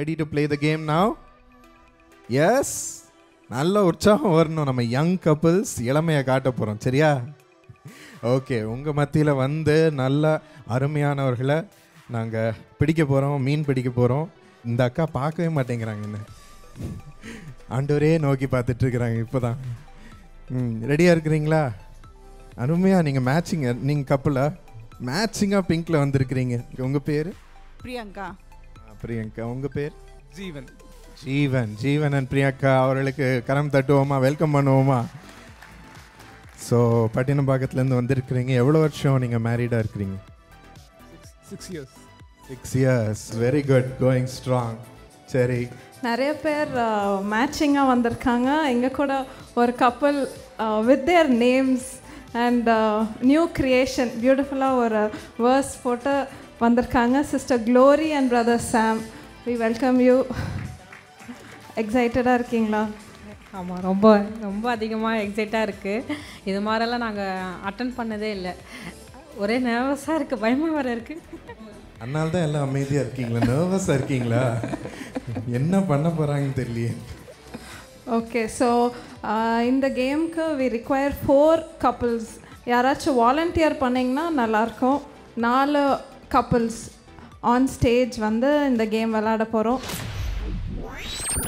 ready to play the game now? Yes? நல்ல உற்சாகம் வரணும். நம்ம யங் கப்புள்ஸ் இளமையை காட்ட போகிறோம். சரியா? ஓகே, உங்கள் மத்தியில் வந்து நல்ல அருமையானவர்களை நாங்கள் பிடிக்க போகிறோம், மீன் பிடிக்க போகிறோம். இந்த அக்கா பார்க்கவே மாட்டேங்கிறாங்க, என்ன ஆண்டவரே நோக்கி பார்த்துட்ருக்குறாங்க இப்போ தான். ரெடியாக இருக்கிறீங்களா? அருமையாக நீங்கள் மேட்சிங், நீங்கள் கப்பலா மேட்சிங்காக பிங்க்கில் வந்திருக்கிறீங்க. உங்கள் பேர்? பிரியங்கா. பிரியங்கா. உங்கள் பேர்? ஜீவன். ஜீவன் அண்ட் பிரியங்கா அவர்களுக்கு கரம் தட்டுவோமா, வெல்கம் பண்ணுவோமா? ஸோ பட்டினப்பாக்கத்துலேருந்து வந்திருக்கிறீங்க. எவ்வளோ வருஷம் நீங்கள் மேரீடாக இருக்கிறீங்க? 6 years. 6 years. Very good, going strong. சரி, நிறைய பேர் மேட்சிங்காக வந்திருக்காங்க. எங்கள் கூட ஒரு couple with their names and new creation பியூட்டிஃபுல்லாக ஒரு வேர்ஸ் போட்டு வந்திருக்காங்க. Sister Glory and brother Sam, we welcome you. எக்ஸைட்டடாக இருக்கீங்களா? ஆமாம், ரொம்ப ரொம்ப அதிகமாக எக்ஸைட்டாக இருக்குது. இது மாதிரிலாம் நாங்கள் அட்டன் பண்ணதே இல்லை. ஒரே நர்வஸாக இருக்குது, பயமாக வேறு இருக்குது. அதனால தான் எல்லாம் அமைதியாக இருக்கீங்களா? நர்வஸாக இருக்கீங்களா? என்ன பண்ண போகிறாங்கன்னு தெரியலையே. ஓகே, ஸோ இந்த கேமுக்கு வி ரிக்வயர் 4 கப்புள்ஸ். யாராச்சும் வாலண்டியர் பண்ணிங்கன்னா நல்லாயிருக்கும். 4 கப்புள்ஸ் ஆன் ஸ்டேஜ் வந்து இந்த கேம் விளையாட போகிறோம்.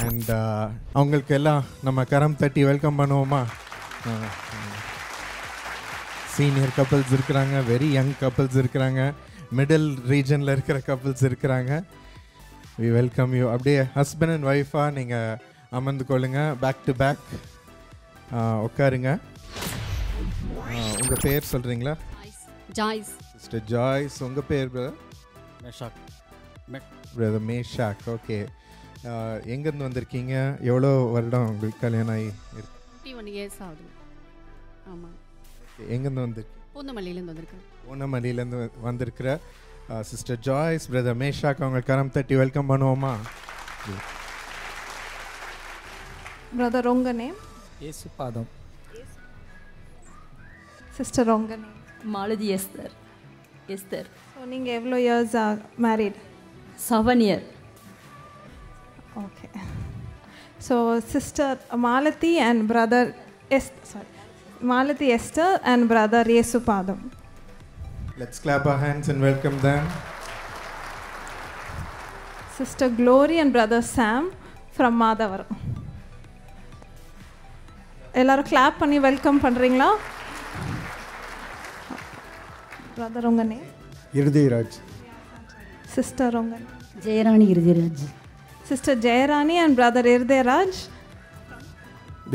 அண்ட் அவங்களுக்கு எல்லாம் நம்ம கரம் தட்டி வெல்கம் பண்ணுவோமா? சீனியர் கப்புள்ஸ் இருக்கிறாங்க, வெரி யங் கப்புள்ஸ் இருக்கிறாங்க, மிடில் ரீஜனில் இருக்கிற கப்புள்ஸ் இருக்கிறாங்க. We welcome you. அப்படியே ஹஸ்பண்ட் அண்ட் ஒய்ஃபாக நீங்கள் அமர்ந்து கொள்ளுங்க, பேக் டு பேக் உட்காருங்க. உங்கள் பேர் சொல்கிறீங்களா? ஜாய்ஸ். Sister Joyce. உங்கள் பேர் brother? Meshach. Brother Meshach. Okay, எங்கேருந்து வந்திருக்கீங்க? எவ்வளோ வருடம் உங்களுக்கு கல்யாணம் ஆகி இருக்கு? 21 years ஆகுது. ஆமாம். எங்கேருந்து வந்திருக்கு? பூந்தமல்லியிலேருந்து வந்திருக்கேன். பூந்தமல்லியிலேருந்து வந்திருக்கிற சிஸ்டர் ஜாய்ஸ், பிரதர் மேஷாக் அவங்க கரம் தட்டி வெல்கம் பண்ணுவோமா? பிரதர் உங்கள் நேம்? ஏசு பாதம். சிஸ்டர் உங்கள் நேம்? மாலதி எஸ்தர். ஸோ நீங்கள் எவ்வளோ years married? 7 years. Okay, so sister Malathi and brother Malathi Esther and brother இயேசு பாதம். Let's clap our hands and welcome them. Sister Glory and brother Sam from Madhavaram. எல்லாரும் clap பண்ணி welcome பண்ணுறீங்களா? Brother உங்கள் name? Irudayaraj. Sister உங்கள் name? Jeyarani Irudayaraj. Sister Jeyarani and brother Irudayaraj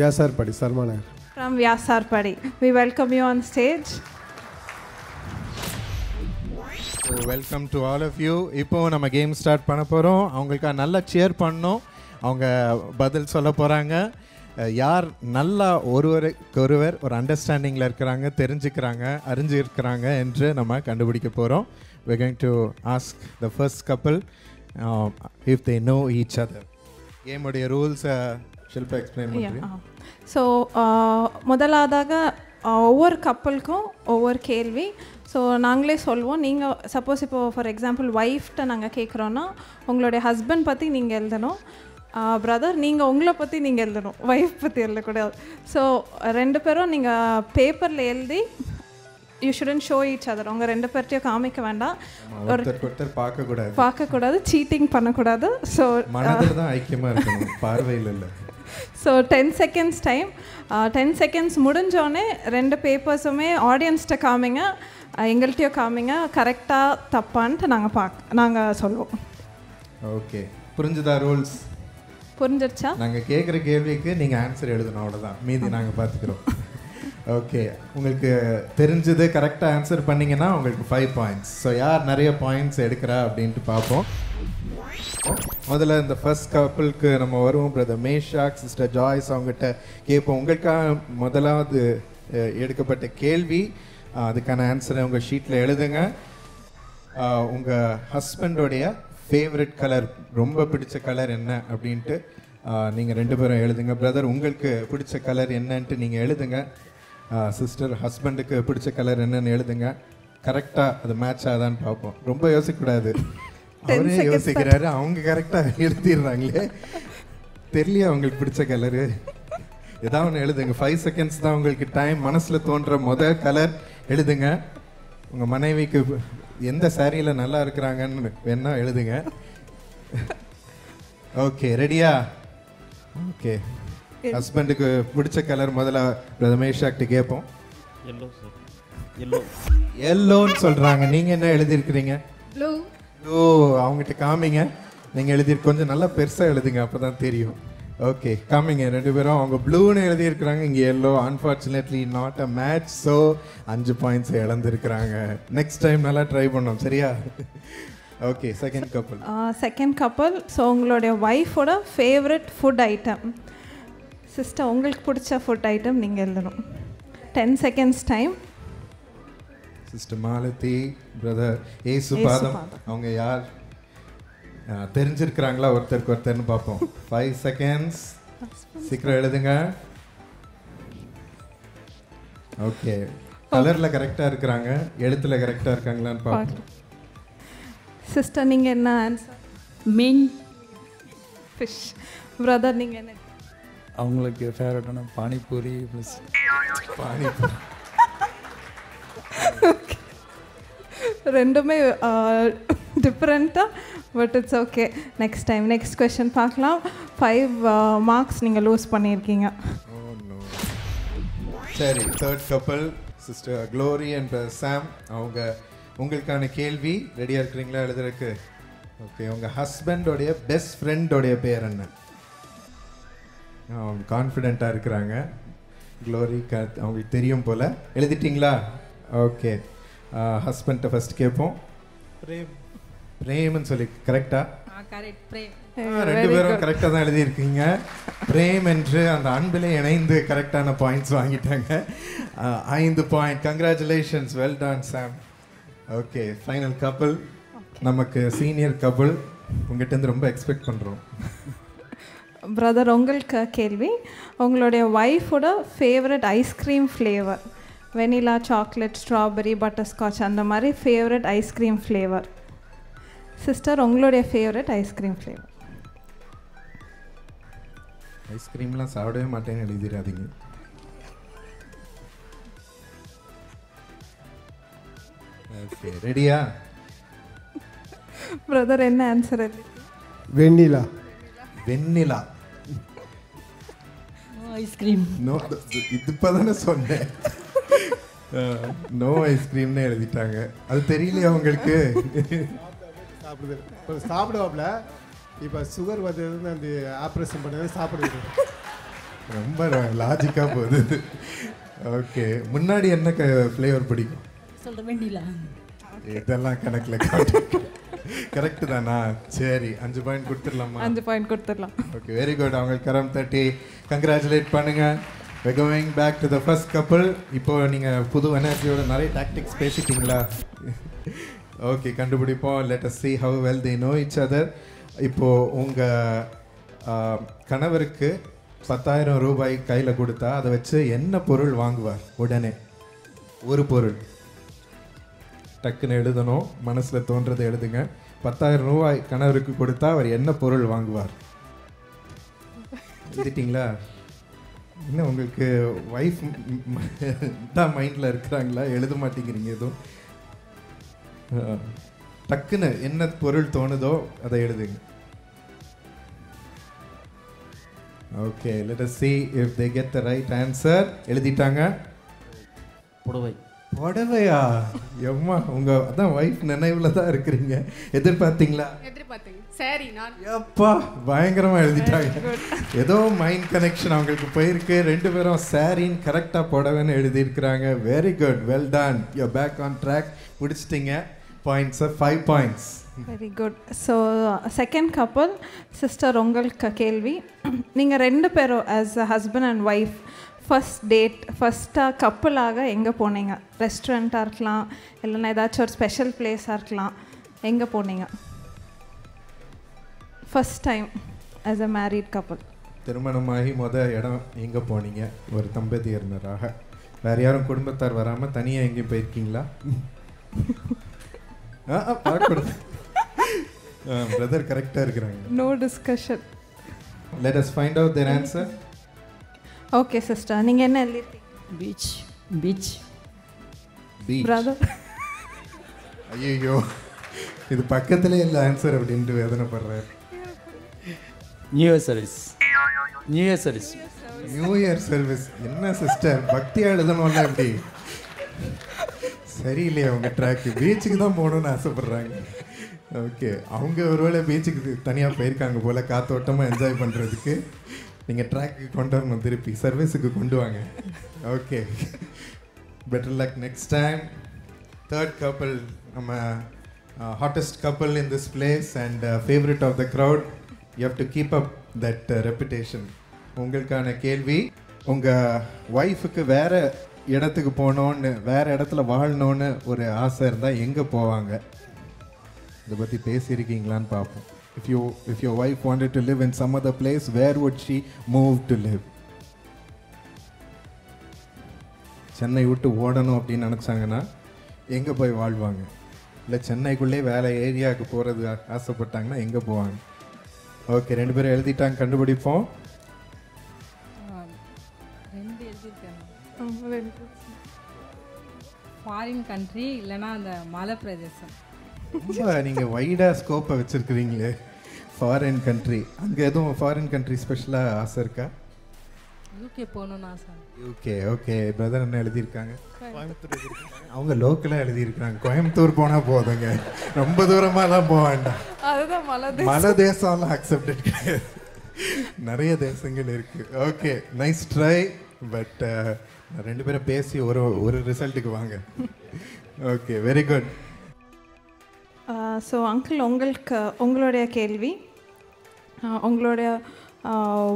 Vyasarpadi, Sharmanagar. from Vyasarpadi. We welcome you on stage. So welcome to all of you. இப்போ நம்ம game start பண்ண போகிறோம். அவங்களுக்கு நல்லா சேர் பண்ணோம். அவங்க பதில் சொல்ல போகிறாங்க. யார் நல்லா ஒருவருக்கொருவர் ஒரு அண்டர்ஸ்டாண்டிங்கில் இருக்கிறாங்க, தெரிஞ்சுக்கிறாங்க, அறிஞ்சிருக்கிறாங்க என்று நம்ம கண்டுபிடிக்க போகிறோம். We're going to ask the first couple if they know each other. கேமுடைய ரூல்ஸை ஷில்பா எக்ஸ்பிளைன் பண்ணுறேன். ஸோ முதலாவதாக ஒவ்வொரு கப்பலுக்கும் ஒவ்வொரு கேள்வி. ஸோ நாங்களே சொல்லுவோம். நீங்கள் சப்போஸ் இப்போது ஃபார் எக்ஸாம்பிள் ஒய்ஃப்ட்ட நாங்கள் கேட்குறோன்னா உங்களுடைய ஹஸ்பண்ட் பற்றி நீங்கள் எழுதணும். பிரதர் நீங்கள் உங்களை பற்றி நீங்கள் எழுதணும், ஒய்ஃப் பற்றி எழுதக்கூடாது. ஸோ 2 பேரும் நீங்கள் பேப்பரில் எழுதி you shouldn't show each other. உங்கள் 2 பேர்ட்டையும் காமிக்க வேண்டாம், ஒருத்தர் பார்க்கக்கூடாது, சீட்டிங் பண்ணக்கூடாது. ஸோ மனதில் தான் ஐக்கியமாக இருக்கணும், பார்வையில் இல்லை. So 10 seconds time. 10 seconds முடிஞ்சோடனே 2 பேப்பர்ஸுமே ஆடியன்ஸ்கிட்ட காமிங்க, எங்கள்கிட்டயும் காமிங்க. கரெக்டாக தப்பான்ட்டு நாங்கள் சொல்லுவோம். ஓகே, புரிஞ்சுதா ரூல்ஸ்? புரிஞ்சிருச்சா? நாங்கள் கேட்குற கேள்விக்கு நீங்கள் ஆன்சர் எழுதணும், அவ்வளோதான். மீதி நாங்கள் பார்த்துக்குறோம். ஓகே, உங்களுக்கு தெரிஞ்சது கரெக்டாக ஆன்சர் பண்ணிங்கன்னா உங்களுக்கு 5 points. ஸோ யார் நிறைய பாயிண்ட்ஸ் எடுக்கிறா அப்படின்ட்டு பார்ப்போம். முதல்ல இந்த ஃபர்ஸ்ட் கப்பலுக்கு நம்ம வருவோம். பிரதர் மேஷாக், சிஸ்டர் ஜாய்ஸ் அவங்ககிட்ட கேட்போம். உங்களுக்காக முதலாவது எடுக்கப்பட்ட கேள்வி, அதுக்கான ஆன்சரை உங்கள் ஷீட்டில் எழுதுங்க. உங்கள் ஹஸ்பண்டோடைய ஃபேவரட் கலர், ரொம்ப பிடிச்ச கலர் என்ன அப்படின்ட்டு நீங்கள் 2 பேரும் எழுதுங்க. பிரதர் உங்களுக்கு பிடிச்ச கலர் என்னன்ட்டு நீங்கள் எழுதுங்க. சிஸ்டர் ஹஸ்பண்டுக்கு பிடிச்ச கலர் என்னன்னு எழுதுங்க. கரெக்டாக அது மேட்ச் ஆகுதான்னு பார்ப்போம். ரொம்ப யோசிக்கக்கூடாது. அவரே யோசிக்கிறாரு, அவங்க கரெக்டாக எழுதிடுறாங்களே. தெரியலையா உங்களுக்கு பிடிச்ச கலரு? ஏதாவது ஒன்று எழுதுங்க. 5 செகண்ட்ஸ் தான் உங்களுக்கு டைம். மனசில் தோன்ற முதல் கலர் எழுதுங்க. உங்கள் மனைவிக்கு எந்த சாரியில் நல்லா இருக்கிறாங்கன்னு வேணா எழுதுங்க. ஓகே, ரெடியா? ஓகே, ஹஸ்பண்டுக்கு பிடிச்ச கலர் முதல்ல ரமேஷாக்கிட்ட கேட்போம். Yellow sir. எல்லோ. எல்லோன்னு சொல்கிறாங்க. நீங்கள் என்ன எழுதியிருக்கிறீங்க? ப்ளூ. ஓ, அவங்ககிட்ட காமிங்க. நீங்கள் எழுதியிருக்க கொஞ்சம் நல்லா பெருசாக எழுதுங்க, அப்போ தான் தெரியும். ஓகே, காமிங்க ரெண்டு பேரும். அவங்க ப்ளூன்னு எழுதியிருக்கிறாங்க, இங்கே yellow. Unfortunately not a match. So 5 points இழந்திருக்கிறாங்க. நெக்ஸ்ட் டைம் நல்லா ட்ரை பண்ணோம், சரியா? Okay, second couple. Second couple. So உங்களுடைய ஒய்ஃபோட ஃபேவரட் ஃபுட் ஐட்டம். சிஸ்டர், உங்களுக்கு பிடிச்ச ஃபுட் ஐட்டம் நீங்கள் எழுதணும். 10 seconds time. Sister Malathi, brother Esupatham, அவங்க யார் தெரிஞ்சிருக்கிறாங்களா ஒருத்தருக்கு ஒருத்தர்னு பார்ப்போம். 5 செகண்ட்ஸ், சீக்கிரம் எழுதுங்க. ஓகே, கலரில் கரெக்டாக இருக்கிறாங்க, எழுத்தில் கரெக்டாக இருக்காங்களான்னு பார்ப்போம். சிஸ்டர், நீங்கள் என்ன ஆன்சர்? மீன். ஃபிஷ். பிரதர், நீங்கள் என்ன? அவங்களுக்கு ஃபேவரட்டான பானிபூரி ப்ளஸ் பானிபூரி. ரெண்டுமே டிஃப்ரெண்ட்டாக, but it's okay. Next time next question பார்க்கலாம். 5 மார்க்ஸ் நீங்கள் லூஸ் பண்ணியிருக்கீங்க. சரி, தேர்ட் கப்பல் சிஸ்டர் க்ளோரி அண்ட் சாம். அவங்க உங்களுக்கான கேள்வி ரெடியாக இருக்கிறீங்களா எழுதுறதுக்கு? ஓகே, உங்கள் ஹஸ்பண்டோடைய பெஸ்ட் ஃப்ரெண்டோடைய பேர் என்ன? அவங்க கான்ஃபிடெண்ட்டாக இருக்கிறாங்க. க்ளோரி அவங்களுக்கு தெரியும் போல். எழுதிட்டிங்களா? ஓகே, ஹஸ்பண்ட்டை ஃபஸ்ட் கேட்போம். பிரேம். பிரேம்னு சொல்லி கரெக்டா? கரெக்ட், பிரேம். ரெண்டு பேரும் கரெக்டாக தான் எழுதியிருக்கீங்க. பிரேம் என்று அந்த அன்பிலே இணைந்து கரெக்டான பாயிண்ட்ஸ் வாங்கிட்டாங்க. 5 பாயிண்ட். கங்க்ராச்சுலேஷன்ஸ், வெல் டன் சாம். ஓகே, ஃபைனல் கப்பல். நமக்கு சீனியர் கப்பல், உங்கள்கிட்ட ரொம்ப எக்ஸ்பெக்ட் பண்ணுறோம். பிரதர், உங்களுக்கு கேள்வி. உங்களுடைய ஒய்ஃபோட favourite ice cream flavour. Vanilla, chocolate, strawberry, butterscotch, அந்த மாதிரி ஃபேவரட் ஐஸ்கிரீம் ஃப்ளேவர். சிஸ்டர், உங்களுடைய ஃபேவரட் ஐஸ்கிரீம் ஃப்ளேவர். ஐஸ்கிரீம்லாம் சாப்பிடவே மாட்டேன்னு எழுதிடாதீங்க. ஓகே, ரெடியா? பிரதர், என்ன answer? Vanilla. Vanilla. Ice cream. No, இது இப்போ தானே சொன்னேன். நோ ஐஸ்கிரீம்னு எழுதிட்டாங்க. அது தெரியலையா உங்களுக்கு? சாப்பிடுது இப்போ சாப்பிடுவாப்ல. இப்போ சுகர் வந்தது, அந்த ஆப்ரேஷன் பண்ணது சாப்பிடுது. ரொம்ப லாஜிக்காக போகுது. ஓகே, முன்னாடி என்ன ஃப்ளேவர் பிடிக்கும்? சொல்கிற வெண்ணிலா. இதெல்லாம் கணக்கில் காட்டு. கரெக்டு தானா? சரி, 5 பாயிண்ட் கொடுத்துடலாமா? 5 பாயிண்ட் கொடுத்துடலாம். Okay, very good. அவங்களுக்கு கரம் தட்டி கங்க்ராச்சுலேட் பண்ணுங்க. We're going back to the first couple. இப்போ நீங்கள் புது எனர்ஜியோட நிறைய டாக்டிக்ஸ் பேசிட்டீங்களா? ஓகே, கண்டுபிடிப்போம். let us see how well they know each other. இப்போது உங்கள் கணவருக்கு 10,000 ரூபாய் கையில் கொடுத்தா அதை வச்சு என்ன பொருள் வாங்குவார்? உடனே ஒரு பொருள் டக்குன்னு எழுதணும். மனசில் தோன்றதை எழுதுங்க. 10,000 ரூபாய் கணவருக்கு கொடுத்தா அவர் என்ன பொருள் வாங்குவார்? எழுதிட்டிங்களா? இன்னும் உங்களுக்கு ஒய்ஃப் தான் மைண்டில் இருக்கிறாங்களா? எழுத மாட்டேங்கிறீங்க எதுவும். டக்குன்னு என்ன பொருள் தோணுதோ அதை எழுதுங்க. Okay, let us see if they get the right answer. எழுதிட்டாங்க. புடவை. புடவையா? எம்மா, உங்க அதான் ஒய்ஃப் நினைவுல தான் இருக்கிறீங்க. எதிர்பார்த்தீங்களா? எதிர்பார்த்தேங்க. சரி, நான் எப்பா, பயங்கரமா எழுதிட்டாங்க. ஏதோ மைண்ட் கனெக்ஷன் அவங்களுக்கு போயிருக்கு. ரெண்டு பேரும் சாரின்னு கரெக்டா புடவைன்னு எழுதியிருக்கிறாங்க. Very good, well done. You back on track. முடிச்சிட்டிங்க. Points 5 points. Very good. So second couple. Sister, உங்களுக்கு கேள்வி. நீங்கள் 2 பேரும் as a husband and wife first date, ஃபஸ்ட்டாக கப்பலாக எங்கே போனீங்க? ரெஸ்டாரண்ட்டாக இருக்கலாம், இல்லைன்னா ஏதாச்சும் ஒரு ஸ்பெஷல் பிளேஸாக இருக்கலாம். எங்கே போனீங்க first time as a married கப்பல்? திருமணமாகி இடம் எங்கே போனீங்க ஒரு தம்பதியினராக? வேறு யாரும் குடும்பத்தார் வராமல் தனியாக எங்கேயும் போயிருக்கீங்களா? பார்க்கக்கூடாது. பிரதர் கரெக்டாக இருக்கிறாங்க. No discussion. Let us find out their answer. Okay sister, நீங்கள் என்ன எழுதிட்டீங்க? பீச் பீச் பிரதர் ஐயோ, இது பக்கத்துலேயே இல்லை ஆன்சர் அப்படின்ட்டு வேதனைப்படுறாரு. New year service. New year service. New year service என்ன சிஸ்டர், பக்தியாக எழுதணும்ல எப்படி? சரியில்லையா உங்கள் ட்ராக்கு? பீச்சுக்கு தான் போகணுன்னு ஆசைப்பட்றாங்க. ஓகே, அவங்க ஒருவேளை பீச்சுக்கு தனியாக போயிருக்காங்க போல் காத்தோட்டமாக என்ஜாய் பண்ணுறதுக்கு. நீங்கள் ட்ராக்கு கொண்டு வரணும், திருப்பி சர்வீஸுக்கு கொண்டு வாங்க. Okay, better luck next time. Third couple, நம்ம hottest couple in this place and favourite of the crowd. You have to keep up that reputation. உங்களுக்கான கேள்வி, உங்கள் ஒய்ஃபுக்கு வேறு இடத்துக்கு போகணுன்னு, வேறு இடத்துல வாழணுன்னு ஒரு ஆசை இருந்தால் எங்கே போவாங்க? இதை பற்றி பேசியிருக்கீங்களான்னு பார்ப்போம். If your wife wanted to live in some other place, where would she move to live? Chennai விட்டு ஓடணும் அப்படின்னு நினச்சாங்கன்னா எங்கே போய் வாழ்வாங்க? இல்லை சென்னைக்குள்ளே வேலை ஏரியாவுக்கு போகிறது ஆசைப்பட்டாங்கன்னா எங்கே போவாங்க? ஓகே, 2 பேரும் எழுதிட்டாங்க, கண்டுபிடிப்போம். 2 எழுதியிருக்கேன். ஃபாரின் கண்ட்ரி இல்லைன்னா அந்த மலை பிரதேசம். ரொம்ப நீங்கள் வைடாக ஸ்கோப்பை வச்சுருக்கிறீங்களே. ஃபாரின் கண்ட்ரி, அங்கே எதுவும் ஃபாரின் கண்ட்ரி ஸ்பெஷலாக ஆசை இருக்கா? யூகே போகணுன்னு ஆசை. யூகே. ஓகே, பிரதர் என்ன எழுதியிருக்காங்க? அவங்க லோக்கலாக எழுதியிருக்காங்க, கோயம்புத்தூர் போனால் போதுங்க, ரொம்ப தூரமாகலாம் போக வேண்டாம். அதுதான் மலை தேசம்லாம் அக்செப்டட் கிடையாது, நிறைய தேசங்கள் இருக்குது. Okay, nice try. பட் 2 பேரும் பேசி ஒரு ரிசல்ட்டுக்கு வாங்க. Okay, very good. So uncle, உங்களுடைய கேள்வி, உங்களுடைய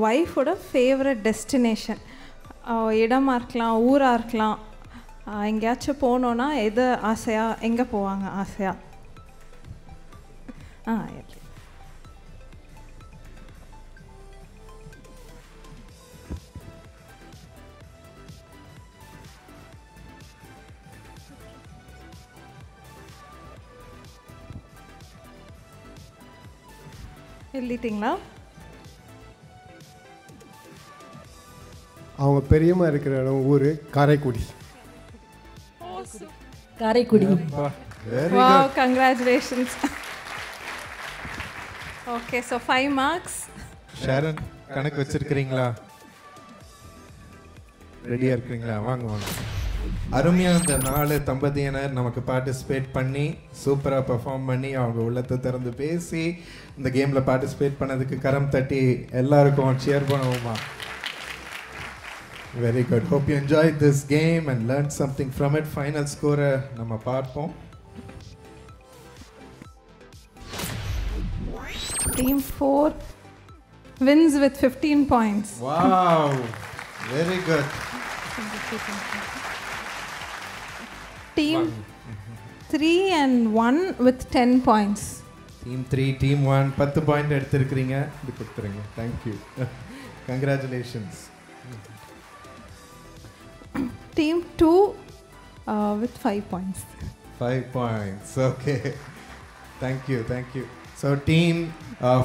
ஒய்ஃபோட ஃபேவரட் டெஸ்டினேஷன், இடமா இருக்கலாம், ஊராக இருக்கலாம், எங்கேயாச்சும் போனோன்னா எது ஆசையாக, எங்கே போவாங்க ஆசையாக? எழுதிட்டிங்களா? அவங்க பெரியம்மா இருக்கிற இடம் ஊர் Karaikudi. Karaikudi. Wow, congratulations. Okay, so 5 marks. Sharon, கணக்கு வச்சிருக்கிறீங்களா? ரெடியாக இருக்கிறீங்களா? வாங்க வாங்க. அருமையாக இந்த 4 தம்பதியினர் நமக்கு பார்ட்டிசிபேட் பண்ணி சூப்பராக பெர்ஃபார்ம் பண்ணி அவங்க உள்ளத்தை திறந்து பேசி இந்த கேமில் பார்ட்டிசிபேட் பண்ணதுக்கு கரம் தட்டி எல்லாருக்கும் ஷேர் பண்ணுவோமா? Very good. Hope you enjoy this game and learn something from it. Final ஸ்கோரை நம்ம பார்ப்போம். Team 4 wins with 15 points. Wow, very good. Team 3 and 1 with 10 points. Team 3, Team 1 10 point எடுத்திருக்கிறீங்க. இது கொடுத்துருங்க. Thank you. Congratulations. Team 2 with 5 points. 5 points. Okay. Thank you. Thank you. So Team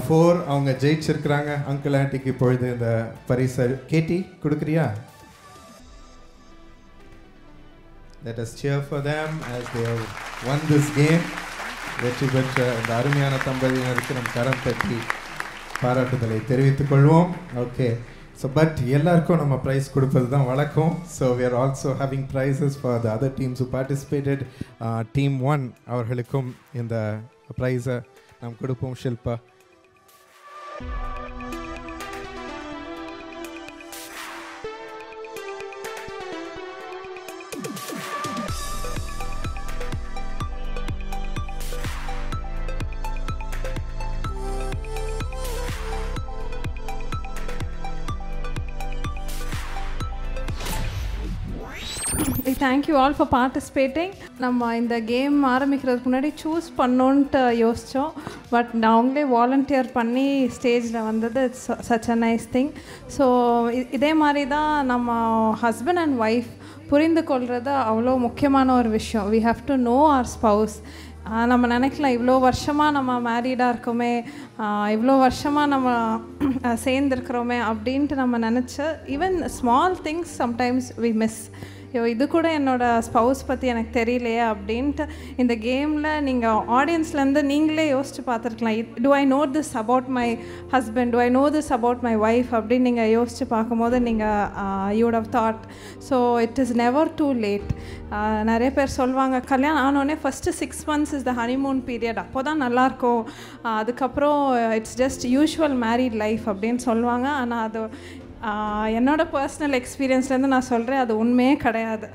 4 அவங்க ஜெயிச்சிருக்கிறாங்க. Uncle ஆண்டிக்கு இப்பொழுது இந்த பரிசு கேட்டி கொடுக்குறியா? Let us cheer for them as they have won this game. வெற்றி பெற்ற இந்த அருமையான தம்பதியினருக்கு நம் கரம் தட்டி பாராட்டுதலை தெரிவித்துக் கொள்வோம். ஓகே, ஸோ பட் எல்லாருக்கும் நம்ம ப்ரைஸ் கொடுப்பது தான் வழக்கம். So we are also having prizes for the other teams who participated. Team 1 அவர்களுக்கும் இந்த ப்ரைஸை நாம் கொடுப்போம். Shilpa. Thank you all for participating. நம்ம இந்த கேம் ஆரம்பிக்கிறதுக்கு முன்னாடி சூஸ் பண்ணோன்ட்டு யோசித்தோம். பட் அவங்களே வாலண்டியர் பண்ணி ஸ்டேஜில் வந்தது it's such a nice thing. So இதே மாதிரி தான் நம்ம ஹஸ்பண்ட் அண்ட் ஒய்ஃப் புரிந்து கொள்வது அவ்வளோ முக்கியமான ஒரு விஷயம். We have to know our spouse. நம்ம நினைக்கலாம் இவ்வளோ வருஷமாக நம்ம மேரீடாக இருக்கோமே, இவ்வளோ வருஷமாக நம்ம சேர்ந்துருக்கிறோமே அப்படின்ட்டு நம்ம நினச்ச even small things sometimes we miss. இது கூட என்னோடய ஸ்பவுஸ் பற்றி எனக்கு தெரியலையே அப்படின்ட்டு இந்த கேமில் நீங்கள் ஆடியன்ஸ்லேருந்து நீங்களே யோசித்து பார்த்துருக்கலாம். Do I know this about my husband, do I know this about my wife அப்படின்னு நீங்கள் யோசித்து பார்க்கும்போது நீங்கள் you would have thought. So it is never too late. நிறைய பேர் சொல்லுவாங்க கல்யாணம் ஆனோடனே first 6 months is the honeymoon period, அப்போ தான் நல்லாயிருக்கும், அதுக்கப்புறம் it's just usual married life அப்படின்னு சொல்லுவாங்க. ஆனால் அது என்னோட பர்சனல் எக்ஸ்பீரியன்ஸ்லேருந்து நான் சொல்கிறேன், அது உண்மையே கிடையாது.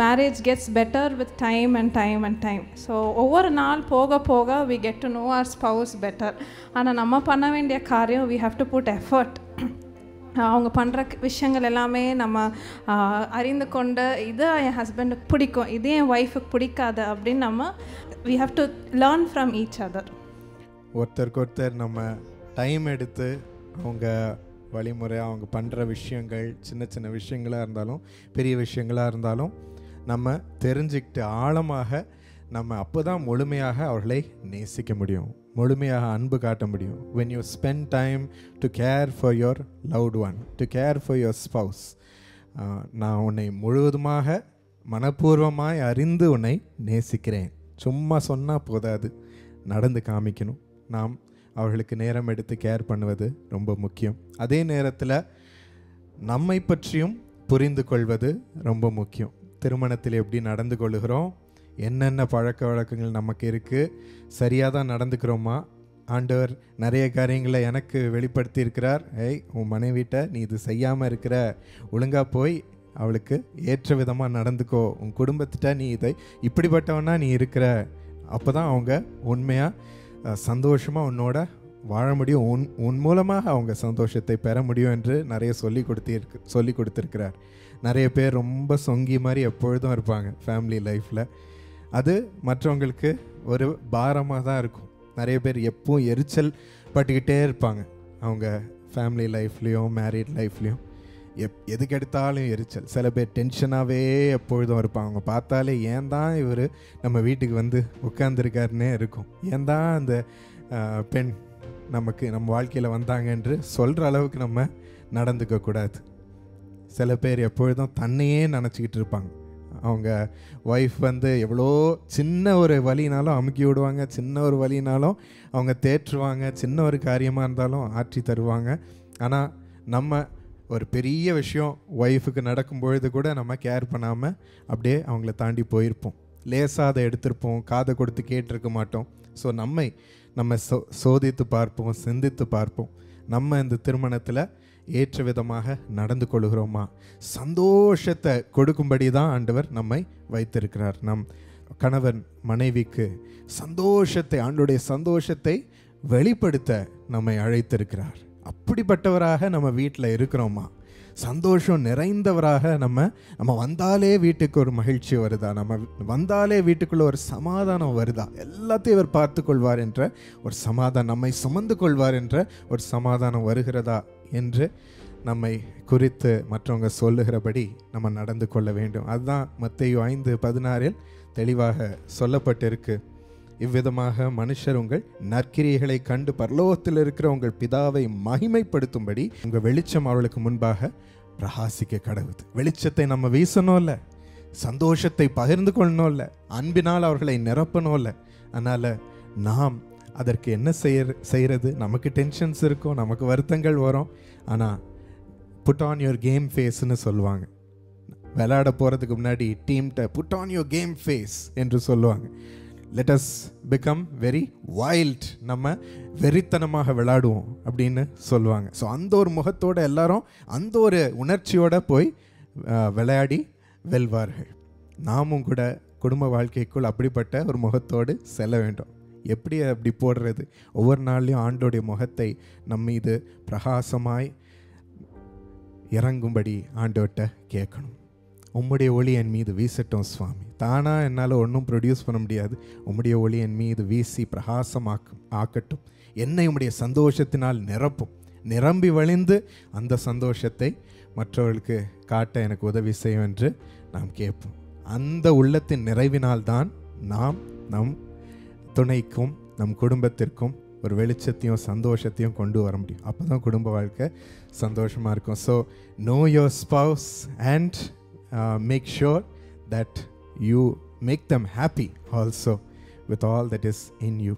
Marriage gets better with time and time and time. So ஒவ்வொரு நாள் போக போக we get to know our spouse better. ஆனால் நம்ம பண்ண வேண்டிய காரியம் we have to put effort. அவங்க பண்ணுற விஷயங்கள் எல்லாமே நம்ம அறிந்து கொண்டு இது என் ஹஸ்பண்டுக்கு பிடிக்கும், இது என் ஒய்ஃபுக்கு பிடிக்காது அப்படின்னு நம்ம we have to learn from each other. ஒருத்தருக்கு ஒருத்தர் நம்ம டைம் எடுத்து அவங்க வழிமுறையாக அவங்க பண்ணுற விஷயங்கள் சின்ன சின்ன விஷயங்களாக இருந்தாலும் பெரிய விஷயங்களாக இருந்தாலும் நம்ம தெரிஞ்சுக்கிட்டு ஆழமாக நம்ம அப்போ தான் முழுமையாக அவர்களை நேசிக்க முடியும், முழுமையாக அன்பு காட்ட முடியும். when you spend time to care for your loved one, to care for your spouse, நான் உன்னை முழுவதுமாக மனப்பூர்வமாய் அறிந்து உன்னை நேசிக்கிறேன். சும்மா சொன்னால் போதாது, நடந்து காமிக்கணும். நாம் அவர்களுக்கு நேரம் எடுத்து கேர் பண்ணுவது ரொம்ப முக்கியம். அதே நேரத்தில் நம்மை பற்றியும் புரிந்து கொள்வது ரொம்ப முக்கியம். திருமணத்தில் எப்படி நடந்து கொள்ளுகிறோம், என்னென்ன பழக்க வழக்கங்கள் நமக்கு இருக்குது, சரியாக தான் நடந்துக்கிறோமா? ஆண்டவர் நிறைய காரியங்களை எனக்கு வெளிப்படுத்தி இருக்கிறார். உன் மனைவிட்ட நீ இது செய்யாமல் இருக்கிற, ஒழுங்காக போய் அவளுக்கு ஏற்ற விதமாக நடந்துக்கோ, உன் குடும்பத்திட்ட நீ இதை இப்படிப்பட்டவனா நீ இருக்கிற, அப்போ தான் அவங்க உண்மையாக சந்தோஷமாக உன்னோட வாழ முடியும், உன் மூலமாக அவங்க சந்தோஷத்தை பெற முடியும் என்று நிறைய சொல்லி கொடுத்துருக்கிறார். நிறைய பேர் ரொம்ப சொங்கி மாதிரி எப்பொழுதும் இருப்பாங்க ஃபேமிலி லைஃப்பில். அது மற்றவங்களுக்கு ஒரு பாரமாக தான் இருக்கும். நிறைய பேர் எப்பவும் எரிச்சல் பட்டுக்கிட்டே இருப்பாங்க அவங்க ஃபேமிலி லைஃப்லேயும் மேரீட் லைஃப்லேயும். எதுக்கு எடுத்தாலும் எரிச்சல். சில பேர் டென்ஷனாகவே எப்பொழுதும் இருப்பாங்க. அவங்க பார்த்தாலே ஏன் தான் இவர் நம்ம வீட்டுக்கு வந்து உட்காந்துருக்காருன்னே இருக்கும். ஏன் தான் அந்த பெண் நம்ம வாழ்க்கையில் வந்தாங்க என்று சொல்கிற அளவுக்கு நம்ம நடந்துக்கக்கூடாது. சில பேர் எப்பொழுதும் தன்னையே நினச்சிக்கிட்டு இருப்பாங்க. அவங்க ஒய்ஃப் வந்து எவ்வளோ சின்ன ஒரு வலினாலும் அமுக்கி விடுவாங்க, சின்ன ஒரு வலினாலும் அவங்க தேற்றுவாங்க, சின்ன ஒரு காரியமாக இருந்தாலும் ஆற்றி தருவாங்க. ஆனால் நம்ம ஒரு பெரிய விஷயம் ஒய்ஃபுக்கு நடக்கும்பொழுது கூட நம்ம கேர் பண்ணாமல் அப்படியே அவங்கள தாண்டி போயிருப்போம். லேசாக அதை எடுத்திருப்போம், காதை கொடுத்து கேட்டிருக்க மாட்டோம். ஸோ நம்ம சோதித்து பார்ப்போம், சிந்தித்து பார்ப்போம். நம்ம இந்த திருமணத்தில் ஏற்ற விதமாக நடந்து கொள்கிறோமா? சந்தோஷத்தை கொடுக்கும்படி தான் ஆண்டவர் நம்மை வைத்திருக்கிறார். நம் கணவன் மனைவிக்கு சந்தோஷத்தை, ஆண்டவருடைய சந்தோஷத்தை வெளிப்படுத்த நம்மை அழைத்திருக்கிறார். அப்படிப்பட்டவராக நம்ம வீட்டில் இருக்கிறோமா? சந்தோஷம் நிறைந்தவராக நம்ம வந்தாலே வீட்டுக்கு ஒரு மகிழ்ச்சி வருதா? நம்ம வந்தாலே வீட்டுக்குள்ளே ஒரு சமாதானம் வருதா? எல்லாத்தையும் இவர் பார்த்து கொள்வார் என்ற ஒரு சமாதானம், நம்மை சுமந்து கொள்வார் என்ற ஒரு சமாதானம் வருகிறதா என்று நம்மை குறித்து மற்றவங்க சொல்லுகிறபடி நம்ம நடந்து கொள்ள வேண்டும். அதுதான் மத்தேயு 5:16 தெளிவாக சொல்லப்பட்டிருக்கு. இவ்விதமாக மனுஷர் உங்கள் நற்கிரியைகளை கண்டு பரலோகத்தில் இருக்கிற உங்கள் பிதாவை மகிமைப்படுத்தும்படி உங்கள் வெளிச்சம் அவர்களுக்கு முன்பாக பிரகாசிக்க கடவுது. வெளிச்சத்தை நம்ம வீசணும் இல்லை, சந்தோஷத்தை பகிர்ந்து கொள்ளணும் இல்லை, அன்பினால் அவர்களை நிரப்பணும் இல்லை. அதனால் நாம் அதற்கு என்ன செய்கிறது? நமக்கு டென்ஷன்ஸ் இருக்கும், நமக்கு வருத்தங்கள் வரும். ஆனால் புட் ஆன் யுவர் கேம் ஃபேஸ்ன்னு சொல்லுவாங்க. விளையாட போகிறதுக்கு முன்னாடி டீம்கிட்ட put on your game face என்று சொல்லுவாங்க. Let us become very wild, நம்ம வெறித்தனமாக விளையாடுவோம் அப்படின்னு சொல்லுவாங்க. ஸோ அந்த ஒரு முகத்தோடு எல்லாரும் அந்த ஒரு உணர்ச்சியோடு போய் விளையாடி வெல்வார்கள். நாமும் கூட குடும்ப வாழ்க்கைக்குள் அப்படிப்பட்ட ஒரு முகத்தோடு செல்ல வேண்டும். எப்படி அப்படி போடுறது? ஒவ்வொரு நாள்லையும் ஆண்டோடைய முகத்தை நம்ம மீது பிரகாசமாய் இறங்கும்படி ஆண்டோட்ட கேட்கணும். உம்முடைய ஒளி என் மீது வீசட்டும் சுவாமி. தானாக என்னால் ஒன்றும் ப்ரொடியூஸ் பண்ண முடியாது. உம்முடைய ஒளி என் மீது வீசி ஆக்கட்டும். என்னை உம்முடைய சந்தோஷத்தினால் நிரப்பும். நிரம்பி வழிந்து அந்த சந்தோஷத்தை மற்றவர்களுக்கு காட்ட எனக்கு உதவி செய்யும் என்று நாம் கேட்போம். அந்த உள்ளத்தின் நிறைவினால்தான் நாம் நம் துணைக்கும் நம் குடும்பத்திற்கும் ஒரு வெளிச்சத்தையும் சந்தோஷத்தையும் கொண்டு வர முடியும். அப்போ தான் குடும்ப வாழ்க்கை சந்தோஷமாக இருக்கும். So know your spouse and make sure that you make them happy also with all that is in you.